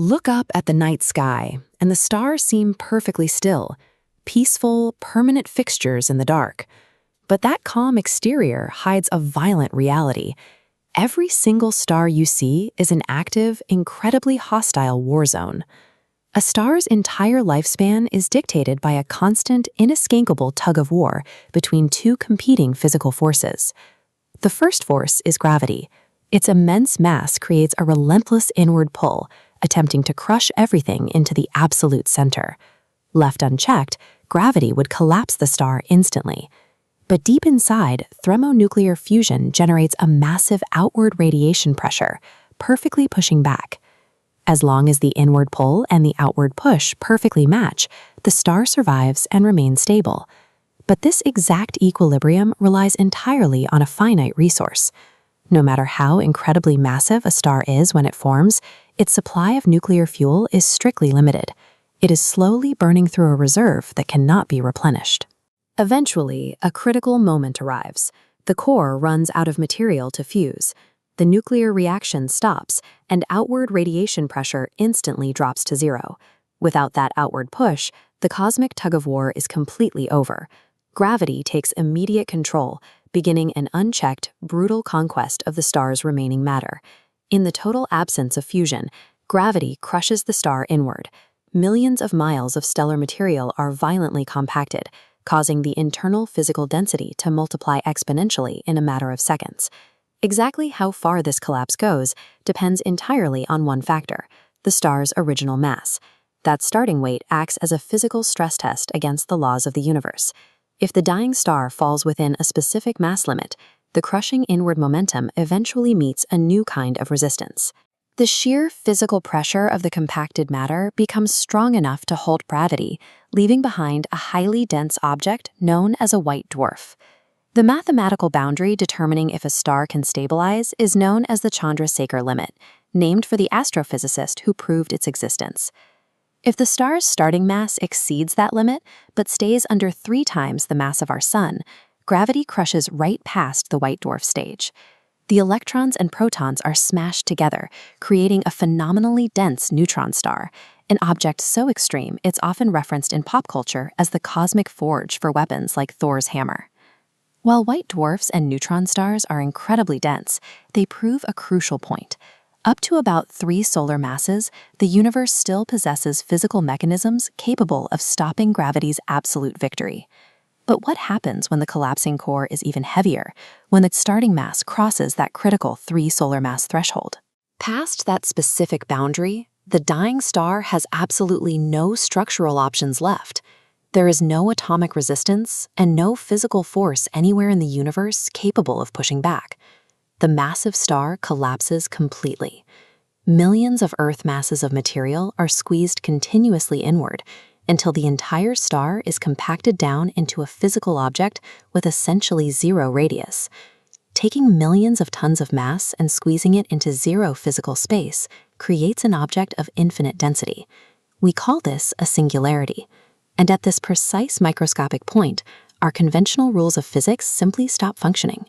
Look up at the night sky, and the stars seem perfectly still, peaceful, permanent fixtures in the dark. But that calm exterior hides a violent reality. Every single star you see is an active, incredibly hostile war zone. A star's entire lifespan is dictated by a constant, inescapable tug-of-war between two competing physical forces. The first force is gravity. Its immense mass creates a relentless inward pull, attempting to crush everything into the absolute center. Left unchecked, gravity would collapse the star instantly. But deep inside, thermonuclear fusion generates a massive outward radiation pressure, perfectly pushing back. As long as the inward pull and the outward push perfectly match, the star survives and remains stable. But this exact equilibrium relies entirely on a finite resource. No matter how incredibly massive a star is when it forms, its supply of nuclear fuel is strictly limited. It is slowly burning through a reserve that cannot be replenished. Eventually, a critical moment arrives. The core runs out of material to fuse. The nuclear reaction stops, and outward radiation pressure instantly drops to zero. Without that outward push, the cosmic tug-of-war is completely over. Gravity takes immediate control, beginning an unchecked, brutal conquest of the star's remaining matter. In the total absence of fusion, gravity crushes the star inward. Millions of miles of stellar material are violently compacted, causing the internal physical density to multiply exponentially in a matter of seconds. Exactly how far this collapse goes depends entirely on one factor: the star's original mass. That starting weight acts as a physical stress test against the laws of the universe. If the dying star falls within a specific mass limit, the crushing inward momentum eventually meets a new kind of resistance. The sheer physical pressure of the compacted matter becomes strong enough to hold gravity, leaving behind a highly dense object known as a white dwarf. The mathematical boundary determining if a star can stabilize is known as the Chandrasekhar limit, named for the astrophysicist who proved its existence. If the star's starting mass exceeds that limit, but stays under 3 times the mass of our Sun, gravity crushes right past the white dwarf stage. The electrons and protons are smashed together, creating a phenomenally dense neutron star, an object so extreme it's often referenced in pop culture as the cosmic forge for weapons like Thor's hammer. While white dwarfs and neutron stars are incredibly dense, they prove a crucial point. Up to about 3 solar masses, the universe still possesses physical mechanisms capable of stopping gravity's absolute victory. But what happens when the collapsing core is even heavier, when the starting mass crosses that critical 3 solar mass threshold? Past that specific boundary, the dying star has absolutely no structural options left. There is no atomic resistance and no physical force anywhere in the universe capable of pushing back. The massive star collapses completely. Millions of Earth masses of material are squeezed continuously inward until the entire star is compacted down into a physical object with essentially 0 radius. Taking millions of tons of mass and squeezing it into 0 physical space creates an object of infinite density. We call this a singularity. And at this precise microscopic point, our conventional rules of physics simply stop functioning.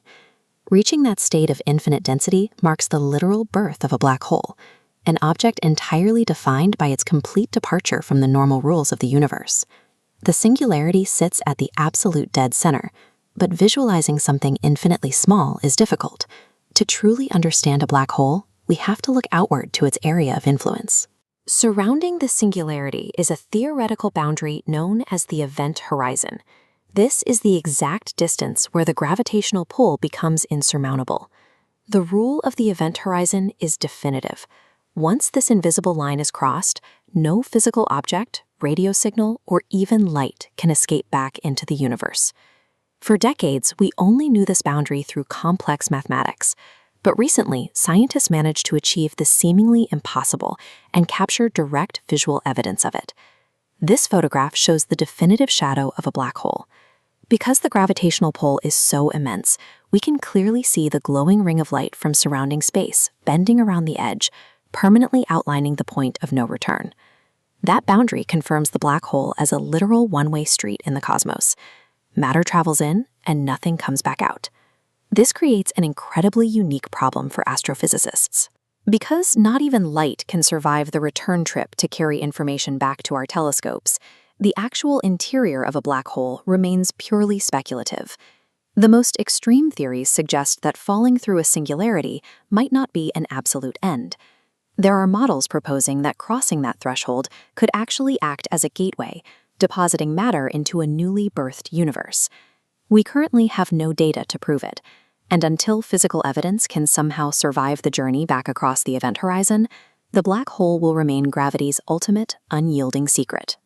Reaching that state of infinite density marks the literal birth of a black hole, an object entirely defined by its complete departure from the normal rules of the universe. The singularity sits at the absolute dead center, but visualizing something infinitely small is difficult. To truly understand a black hole, we have to look outward to its area of influence. Surrounding the singularity is a theoretical boundary known as the event horizon. This is the exact distance where the gravitational pull becomes insurmountable. The rule of the event horizon is definitive. Once this invisible line is crossed, no physical object, radio signal, or even light can escape back into the universe. For decades, we only knew this boundary through complex mathematics. But recently, scientists managed to achieve the seemingly impossible and capture direct visual evidence of it. This photograph shows the definitive shadow of a black hole. Because the gravitational pull is so immense, we can clearly see the glowing ring of light from surrounding space bending around the edge, permanently outlining the point of no return. That boundary confirms the black hole as a literal one-way street in the cosmos. Matter travels in, and nothing comes back out. This creates an incredibly unique problem for astrophysicists. Because not even light can survive the return trip to carry information back to our telescopes, the actual interior of a black hole remains purely speculative. The most extreme theories suggest that falling through a singularity might not be an absolute end. There are models proposing that crossing that threshold could actually act as a gateway, depositing matter into a newly birthed universe. We currently have no data to prove it, and until physical evidence can somehow survive the journey back across the event horizon, the black hole will remain gravity's ultimate, unyielding secret.